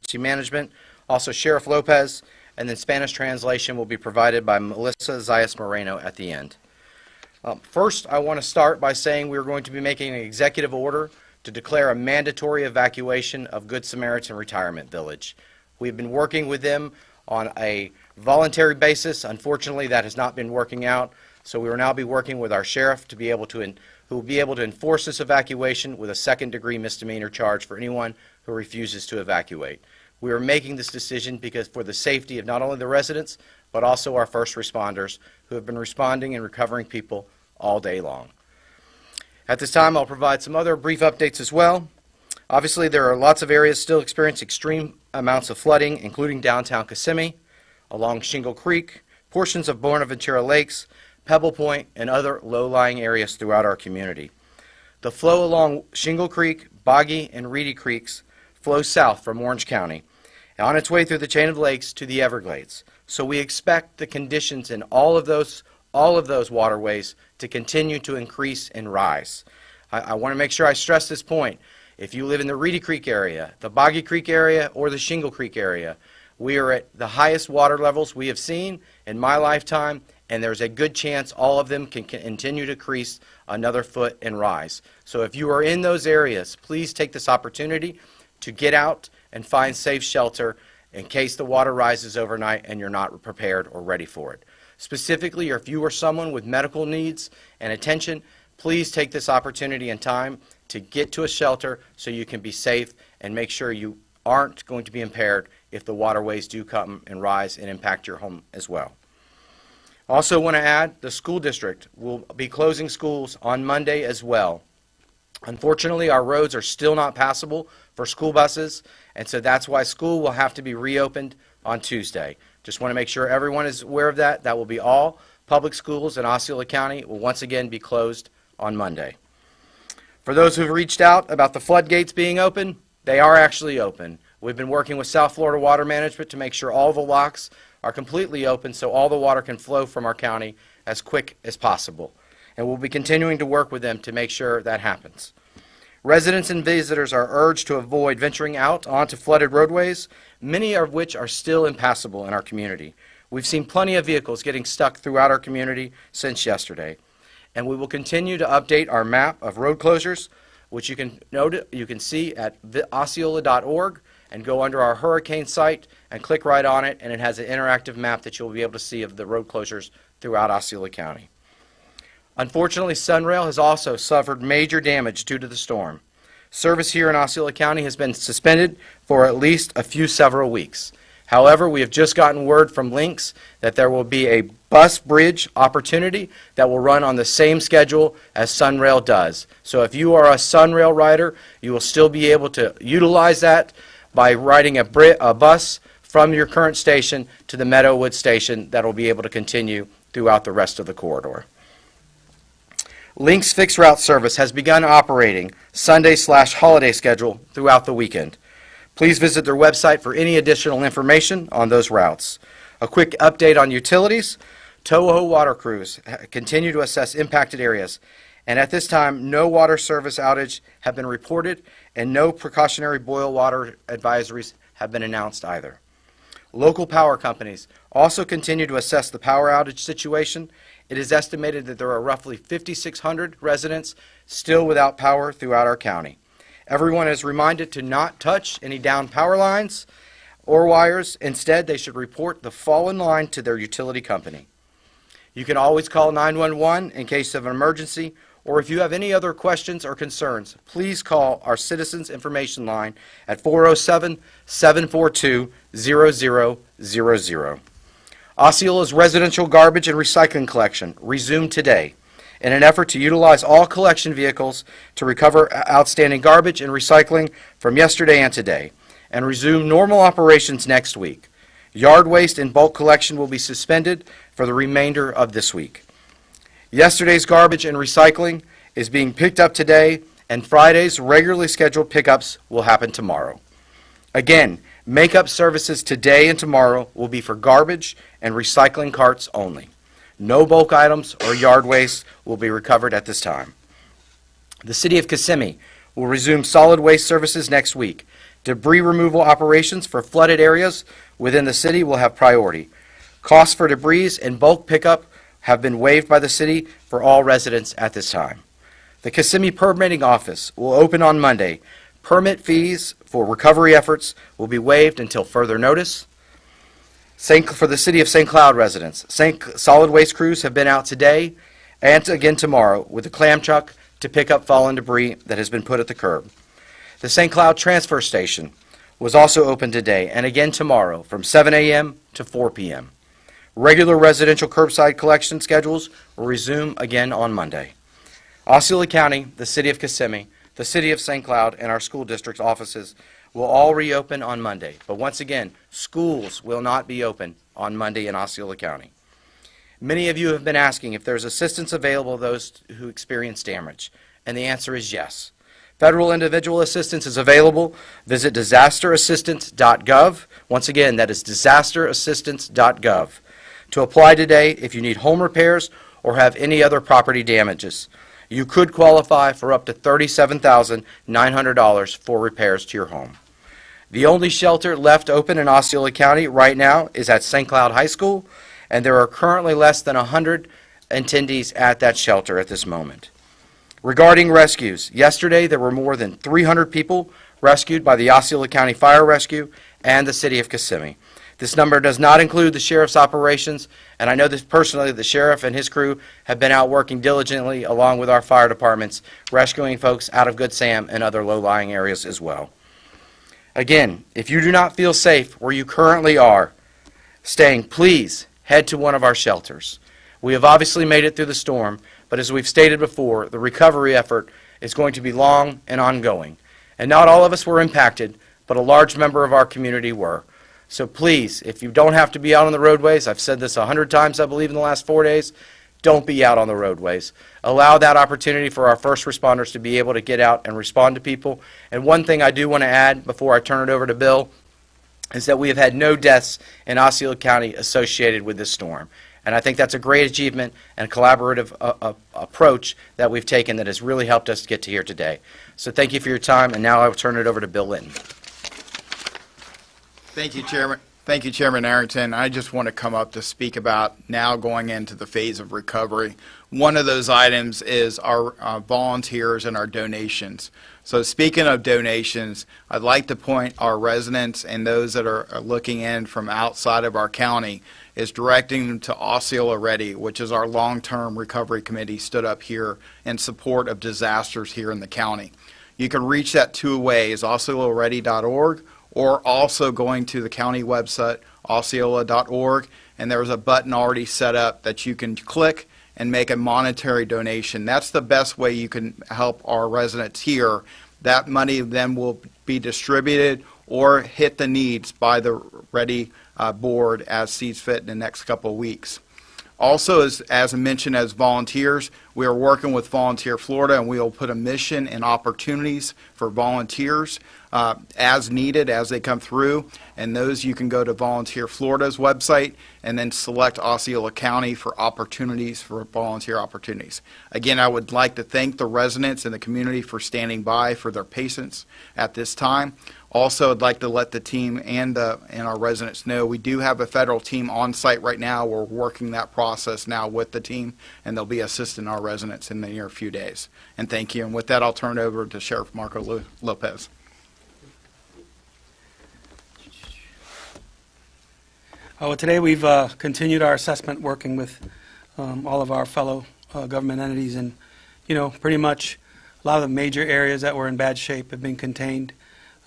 Emergency Management, also Sheriff Lopez, and then Spanish translation will be provided by Melissa Zayas Moreno at the end. First, I want to start by saying we're going to be making an executive order to declare a mandatory evacuation of Good Samaritan Retirement Village. We've been working with them on a voluntary basis. Unfortunately, that has not been working out, so we will now be working with our sheriff to be able to who will be able to enforce this evacuation with a second-degree misdemeanor charge for anyone who refuses to evacuate. We are making this decision because for the safety of not only the residents, but also our first responders who have been responding and recovering people all day long. At this time, I'll provide some other brief updates as well. Obviously, there are lots of areas still experiencing extreme amounts of flooding, including downtown Kissimmee, along Shingle Creek, portions of Bonaventura Lakes, Pebble Point, and other low-lying areas throughout our community. The flow along Shingle Creek, Boggy, and Reedy Creeks flows south from Orange County on its way through the chain of lakes to the Everglades. So we expect the conditions in all of those waterways to continue to increase and rise. I want to make sure I stress this point. If you live in the Reedy Creek area, the Boggy Creek area, or the Shingle Creek area, we are at the highest water levels we have seen in my lifetime, and there's a good chance all of them can continue to increase another foot and rise. So if you are in those areas, please take this opportunity to get out and find safe shelter in case the water rises overnight and you're not prepared or ready for it. Specifically, or if you are someone with medical needs and attention, please take this opportunity and time to get to a shelter so you can be safe and make sure you aren't going to be impaired if the waterways do come and rise and impact your home as well. Also want to add, the school district will be closing schools on Monday as well. Unfortunately, our roads are still not passable for school buses, and so that's why school will have to be reopened on Tuesday. Just want to make sure everyone is aware of that. That will be all public schools in Osceola County will once again be closed on Monday. For those who have reached out about the floodgates being open, they are actually open. We've been working with South Florida Water Management to make sure all the locks are completely open so all the water can flow from our county as quick as possible. And we'll be continuing to work with them to make sure that happens. Residents and visitors are urged to avoid venturing out onto flooded roadways, many of which are still impassable in our community. We've seen plenty of vehicles getting stuck throughout our community since yesterday. And we will continue to update our map of road closures, which you can see at osceola.org and go under our hurricane site and click right on it, and it has an interactive map that you'll be able to see of the road closures throughout Osceola County. Unfortunately, Sunrail has also suffered major damage due to the storm. Service here in Osceola County has been suspended for at least several weeks. However, we have just gotten word from Lynx that there will be a bus bridge opportunity that will run on the same schedule as Sunrail does. So if you are a Sunrail rider, you will still be able to utilize that by riding a bus from your current station to the Meadowwood station that will be able to continue throughout the rest of the corridor. Lynx Fixed Route Service has begun operating Sunday/holiday schedule throughout the weekend. Please visit their website for any additional information on those routes. A quick update on utilities. Toho water crews continue to assess impacted areas, and at this time, no water service outage have been reported, and no precautionary boil water advisories have been announced either. Local power companies also continue to assess the power outage situation. It is estimated that there are roughly 5,600 residents still without power throughout our county. Everyone is reminded to not touch any down power lines or wires. Instead, they should report the fallen line to their utility company. You can always call 911 in case of an emergency, or if you have any other questions or concerns, please call our Citizens Information Line at 407-742-0000. Osceola's residential garbage and recycling collection resumed today in an effort to utilize all collection vehicles to recover outstanding garbage and recycling from yesterday and today, and resume normal operations next week. Yard waste and bulk collection will be suspended for the remainder of this week. Yesterday's garbage and recycling is being picked up today, and Friday's regularly scheduled pickups will happen tomorrow. Again, makeup services today and tomorrow will be for garbage and recycling carts only. No bulk items or yard waste will be recovered at this time. The City of Kissimmee will resume solid waste services next week. Debris removal operations for flooded areas within the city will have priority. Costs for debris and bulk pickup have been waived by the city for all residents at this time. The Kissimmee Permitting Office will open on Monday. Permit fees for recovery efforts will be waived until further notice. For the City of St. Cloud residents, solid waste crews have been out today and again tomorrow with a clam truck to pick up fallen debris that has been put at the curb. The St. Cloud Transfer Station was also open today and again tomorrow from 7 a.m. to 4 p.m. Regular residential curbside collection schedules will resume again on Monday. Osceola County, the City of Kissimmee, the City of St. Cloud, and our school district offices will all reopen on Monday. But once again, schools will not be open on Monday in Osceola County. Many of you have been asking if there's assistance available to those who experience damage, and the answer is yes. Federal individual assistance is available. Visit disasterassistance.gov. Once again, that is disasterassistance.gov. To apply today if you need home repairs or have any other property damages. You could qualify for up to $37,900 for repairs to your home. The only shelter left open in Osceola County right now is at St. Cloud High School, and there are currently less than 100 attendees at that shelter at this moment. Regarding rescues, yesterday there were more than 300 people rescued by the Osceola County Fire Rescue and the City of Kissimmee. This number does not include the sheriff's operations, and I know that personally the sheriff and his crew have been out working diligently along with our fire departments, rescuing folks out of Good Sam and other low-lying areas as well. Again, if you do not feel safe where you currently are staying, please head to one of our shelters. We have obviously made it through the storm, but as we've stated before, the recovery effort is going to be long and ongoing. And not all of us were impacted, but a large member of our community were. So please, if you don't have to be out on the roadways, I've said this 100 times, I believe, in the last 4 days, don't be out on the roadways. Allow that opportunity for our first responders to be able to get out and respond to people. And one thing I do want to add before I turn it over to Bill is that we have had no deaths in Osceola County associated with this storm. And I think that's a great achievement and collaborative approach that we've taken that has really helped us get to here today. So thank you for your time, and now I will turn it over to Bill Linton. Thank you, Chairman. Thank you, Chairman Arrington. I just want to come up to speak about now going into the phase of recovery. One of those items is our volunteers and our donations. So speaking of donations, I'd like to point our residents and those that are looking in from outside of our county is directing them to Osceola Ready, which is our long-term recovery committee stood up here in support of disasters here in the county. You can reach that two ways, osceolaready.org, or also going to the county website, osceola.org, and there's a button already set up that you can click and make a monetary donation. That's the best way you can help our residents here. That money then will be distributed or hit the needs by the Ready board as sees fit in the next couple of weeks. Also, as mentioned, as volunteers, we are working with Volunteer Florida, and we will put a mission and opportunities for volunteers as needed as they come through. And those you can go to Volunteer Florida's website and then select Osceola County for opportunities, for volunteer opportunities. Again, I would like to thank the residents and the community for standing by, for their patience at this time. Also, I'd like to let the team and our residents know we do have a federal team on site right now. We're working that process now with the team, and they'll be assisting our residents in the near few days. And thank you. And with that, I'll turn it over to Sheriff Marco Lopez. Well, today we've continued our assessment working with all of our fellow government entities, and pretty much a lot of the major areas that were in bad shape have been contained.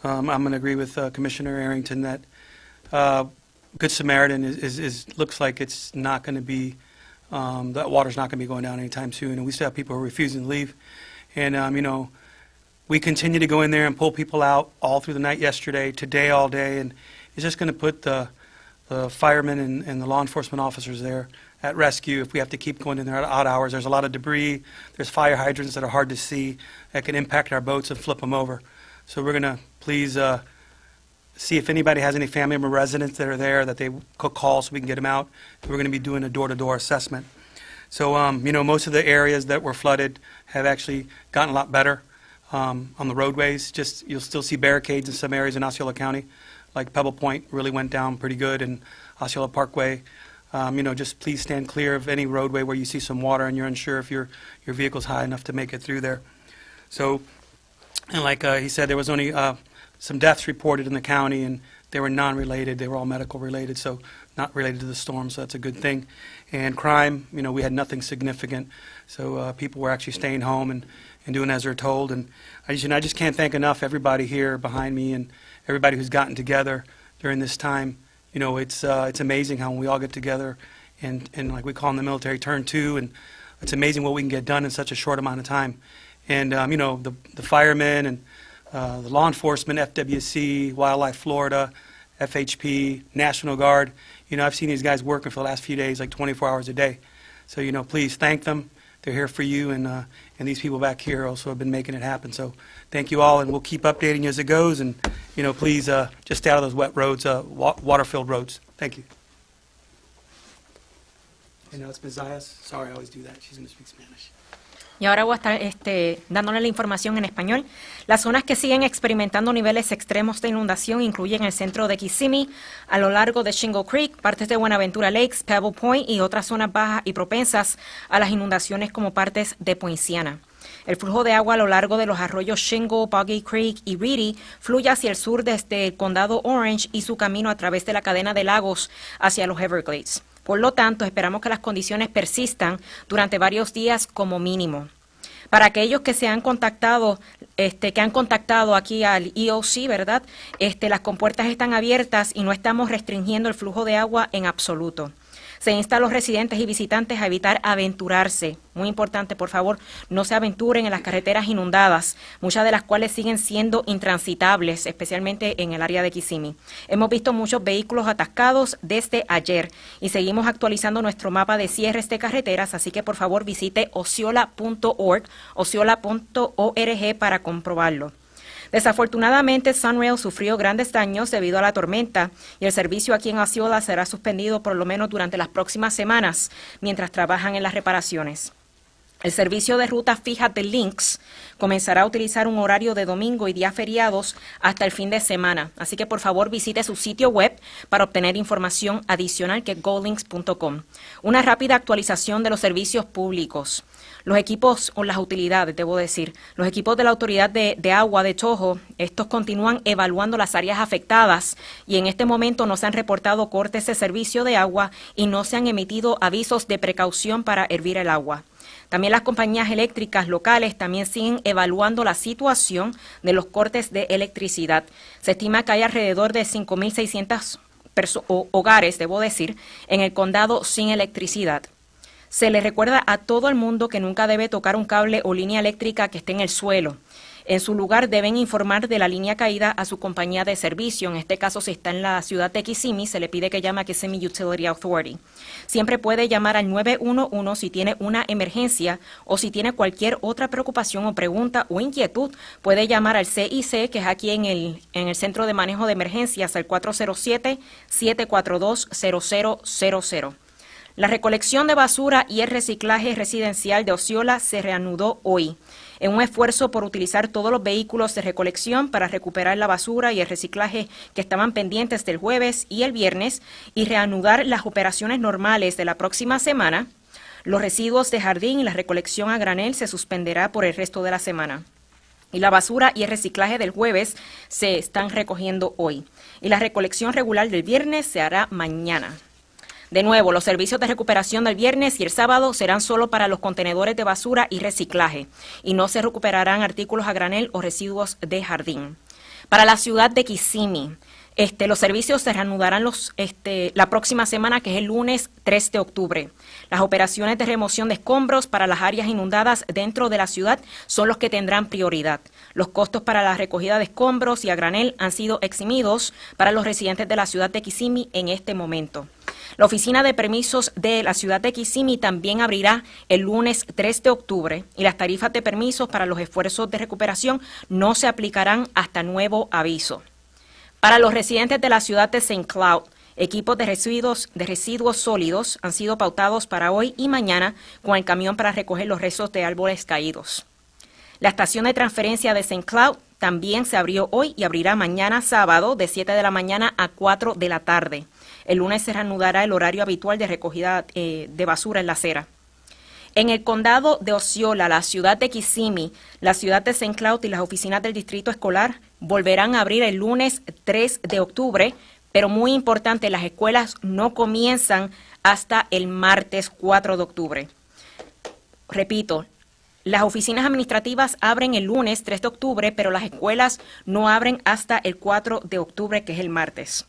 I'm going to agree with Commissioner Arrington that Good Samaritan looks like it's not going to be, that water's not going to be going down anytime soon, and we still have people who are refusing to leave. And, we continue to go in there and pull people out all through the night yesterday, today, all day, and it's just going to put the firemen and the law enforcement officers there at rescue if we have to keep going in there at odd hours. There's a lot of debris. There's fire hydrants that are hard to see that can impact our boats and flip them over. So we're going to please see if anybody has any family member residents that are there that they could call so we can get them out. We're going to be doing a door-to-door assessment. So, most of the areas that were flooded have actually gotten a lot better. on the roadways. Just, you'll still see barricades in some areas in Osceola County, like Pebble Point really went down pretty good, and Osceola Parkway. Just please stand clear of any roadway where you see some water and you're unsure if your vehicle's high enough to make it through there. So, and like he said, there was only some deaths reported in the county, and they were non-related. They were all medical related, so not related to the storm, so that's a good thing. And crime, we had nothing significant, so people were actually staying home and doing as they're told. And I just can't thank enough everybody here behind me and everybody who's gotten together during this time. It's amazing how when we all get together and like we call in the military, turn two, and it's amazing what we can get done in such a short amount of time. And, the firemen and the law enforcement, FWC, Wildlife Florida, FHP, National Guard, I've seen these guys working for the last few days, like 24 hours a day. So, please thank them. They're here for you, and these people back here also have been making it happen. So thank you all, and we'll keep updating you as it goes. And, please just stay out of those wet roads, water-filled roads. Thank you. And now it's Ms. Zayas. Sorry, I always do that. She's going to speak Spanish. Y ahora voy a estar dándole la información en español. Las zonas que siguen experimentando niveles extremos de inundación incluyen el centro de Kissimmee, a lo largo de Shingle Creek, partes de Buenaventura Lakes, Pebble Point y otras zonas bajas y propensas a las inundaciones como partes de Poinciana. El flujo de agua a lo largo de los arroyos Shingle, Boggy Creek y Reedy fluye hacia el sur desde el condado Orange y su camino a través de la cadena de lagos hacia los Everglades. Por lo tanto, esperamos que las condiciones persistan durante varios días como mínimo. Para aquellos que se han contactado, que han contactado aquí al EOC, ¿verdad? Las compuertas están abiertas y no estamos restringiendo el flujo de agua en absoluto. Se insta a los residentes y visitantes a evitar aventurarse. Muy importante, por favor, no se aventuren en las carreteras inundadas, muchas de las cuales siguen siendo intransitables, especialmente en el área de Kissimmee. Hemos visto muchos vehículos atascados desde ayer y seguimos actualizando nuestro mapa de cierres de carreteras, así que por favor visite osceola.org para comprobarlo. Desafortunadamente, Sunrail sufrió grandes daños debido a la tormenta y el servicio aquí en Osceola será suspendido por lo menos durante las próximas semanas mientras trabajan en las reparaciones. El servicio de ruta fija de Lynx comenzará a utilizar un horario de domingo y días feriados hasta el fin de semana, así que por favor visite su sitio web para obtener información adicional, que es golinks.com. Una rápida actualización de los servicios públicos. Los equipos, o las utilidades, debo decir, los equipos de la Autoridad de Agua de Toho, estos continúan evaluando las áreas afectadas y en este momento no se han reportado cortes de servicio de agua y no se han emitido avisos de precaución para hervir el agua. También las compañías eléctricas locales también siguen evaluando la situación de los cortes de electricidad. Se estima que hay alrededor de 5.600 hogares, debo decir, en el condado sin electricidad. Se le recuerda a todo el mundo que nunca debe tocar un cable o línea eléctrica que esté en el suelo. En su lugar deben informar de la línea caída a su compañía de servicio. En este caso, si está en la ciudad de Kissimmee, se le pide que llame a Kissimmee Utility Authority. Siempre puede llamar al 911 si tiene una emergencia o si tiene cualquier otra preocupación o pregunta o inquietud. Puede llamar al CIC, que es aquí en el Centro de Manejo de Emergencias, al 407-742-0000. La recolección de basura y el reciclaje residencial de Osceola se reanudó hoy, en un esfuerzo por utilizar todos los vehículos de recolección para recuperar la basura y el reciclaje que estaban pendientes del jueves y el viernes y reanudar las operaciones normales de la próxima semana. Los residuos de jardín y la recolección a granel se suspenderá por el resto de la semana. Y la basura y el reciclaje del jueves se están recogiendo hoy. Y la recolección regular del viernes se hará mañana. De nuevo, los servicios de recuperación del viernes y el sábado serán solo para los contenedores de basura y reciclaje, y no se recuperarán artículos a granel o residuos de jardín. Para la ciudad de Kissimmee, los servicios se reanudarán la próxima semana, que es el lunes 3 de octubre. Las operaciones de remoción de escombros para las áreas inundadas dentro de la ciudad son los que tendrán prioridad. Los costos para la recogida de escombros y a granel han sido eximidos para los residentes de la ciudad de Kissimmee en este momento. La oficina de permisos de la ciudad de Kissimmee también abrirá el lunes 3 de octubre y las tarifas de permisos para los esfuerzos de recuperación no se aplicarán hasta nuevo aviso. Para los residentes de la ciudad de St. Cloud, equipos de residuos sólidos han sido pautados para hoy y mañana con el camión para recoger los restos de árboles caídos. La estación de transferencia de St. Cloud también se abrió hoy y abrirá mañana sábado de 7 de la mañana a 4 de la tarde. El lunes se reanudará el horario habitual de recogida de basura en la acera. En el condado de Osceola, la ciudad de Kissimmee, la ciudad de St. Cloud y las oficinas del distrito escolar volverán a abrir el lunes 3 de octubre, pero muy importante, las escuelas no comienzan hasta el martes 4 de octubre. Repito, las oficinas administrativas abren el lunes 3 de octubre, pero las escuelas no abren hasta el 4 de octubre, que es el martes.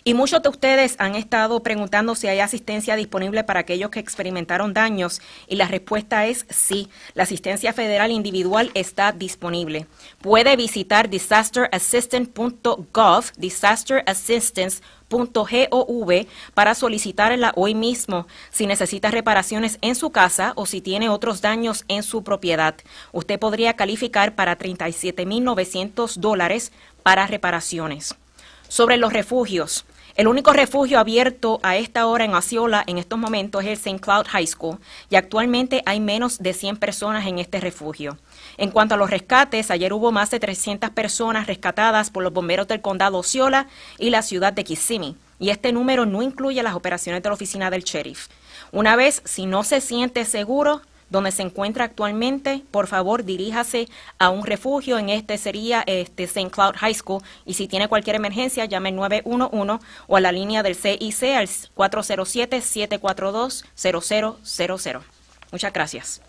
Y muchos de ustedes han estado preguntando si hay asistencia disponible para aquellos que experimentaron daños, y la respuesta es sí. La asistencia federal individual está disponible. Puede visitar disasterassistance.gov, disasterassistance.gov, para solicitarla hoy mismo si necesita reparaciones en su casa o si tiene otros daños en su propiedad. Usted podría calificar para $37,900 para reparaciones. Sobre los refugios, el único refugio abierto a esta hora en Osceola en estos momentos es el St. Cloud High School, y actualmente hay menos de 100 personas en este refugio. En cuanto a los rescates, ayer hubo más de 300 personas rescatadas por los bomberos del condado Osceola y la ciudad de Kissimmee, y este número no incluye las operaciones de la oficina del sheriff. Una vez, si no se siente seguro donde se encuentra actualmente, por favor diríjase a un refugio. En este sería St. Cloud High School, y si tiene cualquier emergencia llame al 911 o a la línea del CIC al 407-742-0000. Muchas gracias.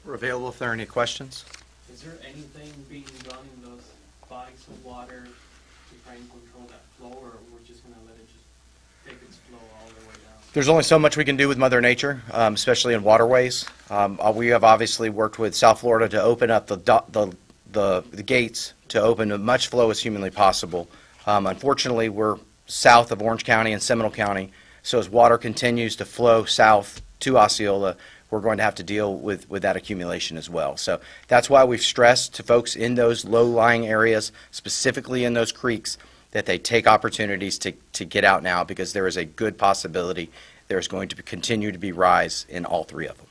We're available if there are any questions. Is there anything being done in those bodies of water to try and control that flow, or we're just gonna let it just take its flow all the way down? There's only so much we can do with Mother Nature, especially in waterways. We have obviously worked with South Florida to open up the gates to open as much flow as humanly possible. Unfortunately, we're south of Orange County and Seminole County, so as water continues to flow south to Osceola, we're going to have to deal with that accumulation as well. So that's why we've stressed to folks in those low-lying areas, specifically in those creeks, that they take opportunities to get out now, because there is a good possibility there's going to continue to be rise in all three of them.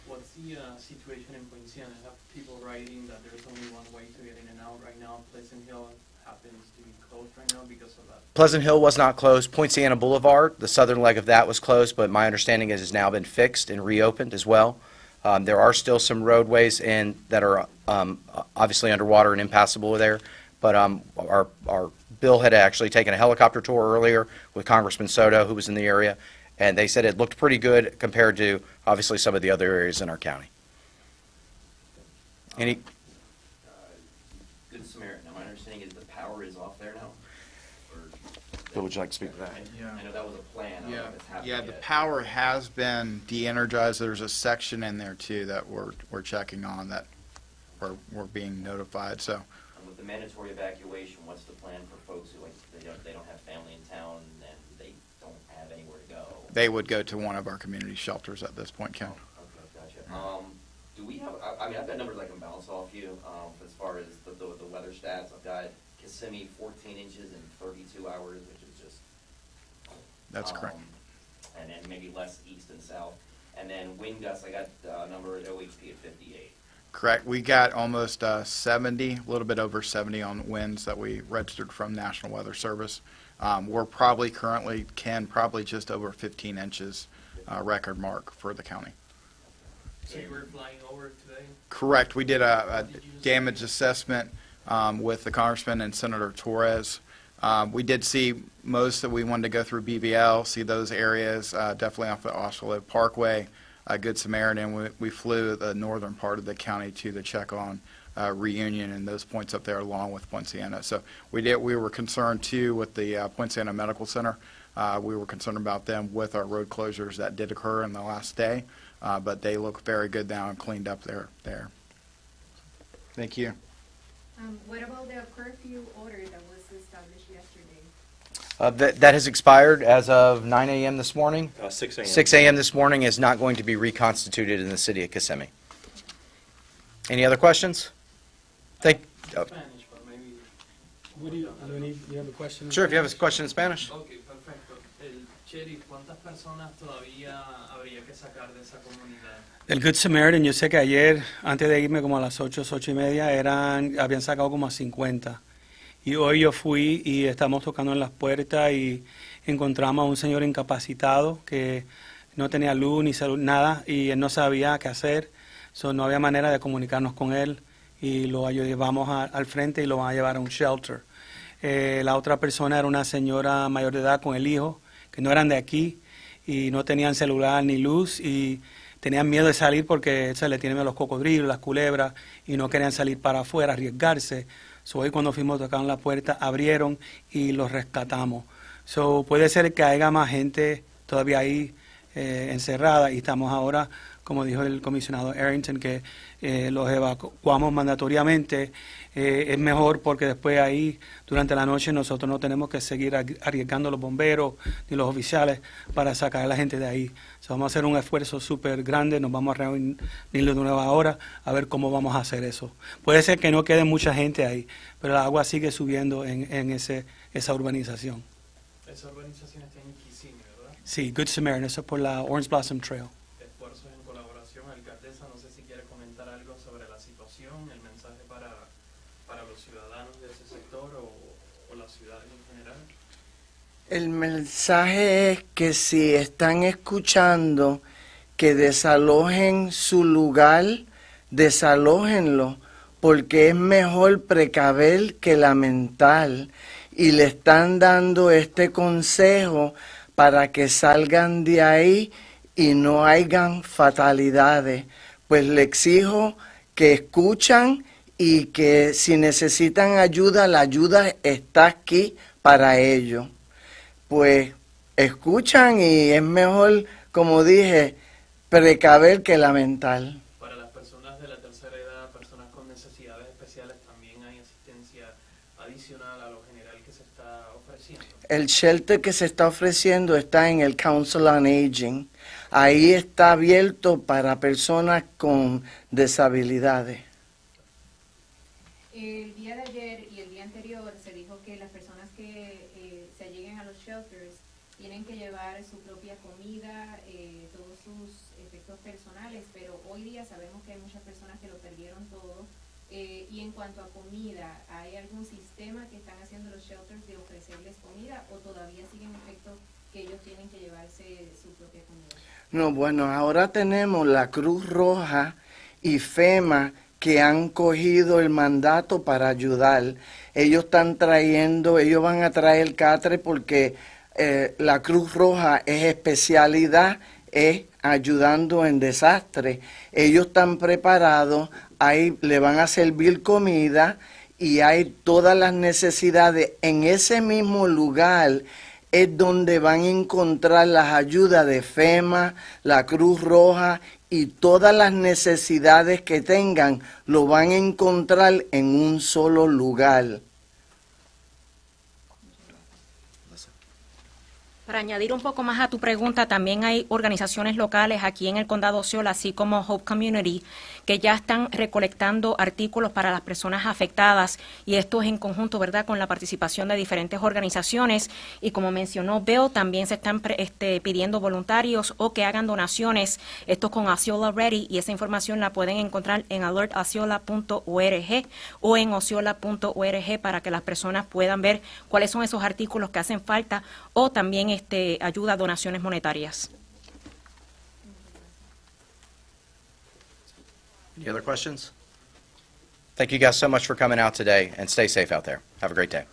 What's the situation in Poinciana? I have people writing that there's only one way to get in and out right now. Pleasant Hill happens to be closed right now because of that. Pleasant Hill was not closed. Poinciana Boulevard, the southern leg of that, was closed, but my understanding is it's now been fixed and reopened as well. There are still some roadways that are obviously underwater and impassable there, but our Bill had actually taken a helicopter tour earlier with Congressman Soto, who was in the area, and they said it looked pretty good compared to, obviously, some of the other areas in our county. Any? Good Samaritan, my understanding is the power is off there now? Or- Bill, would you like to speak to that? Yeah. I know that was a plan, I don't know if it's happened Yeah, yet. the power has been de-energized. There's a section in there too that we're checking on, that we're being notified, so. And with the mandatory evacuation, what's the plan for folks who, like, they don't have family in town and they don't have anywhere to go? They would go to one of our community shelters at this point, Ken. Okay, gotcha. Do we have, I mean, I've got numbers I can bounce off you, as far as the weather stats. I've got Kissimmee 14 inches in 32 hours, which is just. That's correct. And then maybe less east and south. And then wind gusts, I got a number at OHP at 58. Correct. We got almost 70, a little bit over 70 on winds that we registered from National Weather Service. We're probably currently, probably just over 15 inches record mark for the county. So you were flying over today? Correct. We did a damage assessment with the Congressman and Senator Torres. We did see most that we wanted to go through BVL, see those areas, definitely off the Osceola Parkway, Good Samaritan. We flew the northern part of the county to check on Reunion and those points up there along with Poinciana. So we were concerned too with the Poinciana Medical Center. We were concerned about them with our road closures that did occur in the last day, but they look very good now and cleaned up there. Thank you. What about the curfew order that was established yesterday? That has expired as of 9 a.m. this morning. 6 a.m. 6 a.m. this morning is not going to be reconstituted in the city of Kissimmee. Any other questions? Spanish, but maybe. What do you have a question? Sure, if you have a question in Spanish. Okay, perfecto. Sheriff, ¿cuántas personas todavía habría que sacar de esa comunidad? El Good Samaritan, yo sé que ayer, antes de irme como a las 8:30, habían sacado como a 50. Y hoy yo fui y estamos tocando en las puertas y encontramos a un señor incapacitado que no tenía luz ni salud, nada, y él no sabía qué hacer. No había manera de comunicarnos con él y lo llevamos al frente y lo van a llevar a un shelter. La otra persona era una señora mayor de edad con el hijo, que no eran de aquí y no tenían celular ni luz y tenían miedo de salir porque se le tienen miedo a los cocodrilos, las culebras y no querían salir para afuera, arriesgarse. Hoy cuando fuimos, tocaron la puerta, abrieron y los rescatamos. Puede ser que haya más gente todavía ahí encerrada y estamos ahora, como dijo el comisionado Arrington, que los evacuamos mandatoriamente. Es mejor porque después ahí, durante la noche, nosotros no tenemos que seguir arriesgando los bomberos ni los oficiales para sacar a la gente de ahí. Vamos a hacer un esfuerzo súper grande, nos vamos a reunir de nueva hora a ver cómo vamos a hacer eso. Puede ser que no quede mucha gente ahí, pero el agua sigue subiendo en esa urbanización. Esa urbanización está en Kissimmee, ¿verdad? Sí, Good Samaritan, eso es por la Orange Blossom Trail. Esfuerzos en colaboración. Alcaldesa, no sé si quiere comentar algo sobre la situación, el mensaje para los ciudadanos de ese sector o la ciudad en general. El mensaje es que si están escuchando que desalojen su lugar, desalójenlo, porque es mejor precaver que lamentar. Y le están dando este consejo para que salgan de ahí y no hayan fatalidades. Pues le exijo que escuchan y que si necesitan ayuda, la ayuda está aquí para ellos. Pues escuchan y es mejor, como dije, precaver que lamentar. Para las personas de la tercera edad, personas con necesidades especiales, también hay asistencia adicional a lo general que se está ofreciendo. El shelter que se está ofreciendo está en el Council on Aging. Ahí está abierto para personas con disabilidades. El día de ayer y el día anterior se dijo que las personas que se alleguen a los shelters tienen que llevar su propia comida, todos sus efectos personales, pero hoy día sabemos que hay muchas personas que lo perdieron todo. Y en cuanto a comida, ¿hay algún sistema que están haciendo los shelters de ofrecerles comida o todavía siguen en efecto que ellos tienen que llevarse su propia comida? No, bueno, ahora tenemos la Cruz Roja y FEMA que han cogido el mandato para ayudar. Ellos van a traer catre porque la Cruz Roja es especialidad, es ayudando en desastres. Ellos están preparados, ahí le van a servir comida y hay todas las necesidades. En ese mismo lugar es donde van a encontrar las ayudas de FEMA, la Cruz Roja y todas las necesidades que tengan, lo van a encontrar en un solo lugar. Para añadir un poco más a tu pregunta, también hay organizaciones locales aquí en el condado Osceola, así como Hope Community, que ya están recolectando artículos para las personas afectadas, y esto es en conjunto, ¿verdad?, con la participación de diferentes organizaciones. Y como mencionó Bill, también se están pidiendo voluntarios o que hagan donaciones, esto con Osceola Ready, y esa información la pueden encontrar en alertosceola.org o en osceola.org para que las personas puedan ver cuáles son esos artículos que hacen falta o también ayuda a donaciones monetarias. Any other questions? Thank you guys so much for coming out today, and stay safe out there. Have a great day.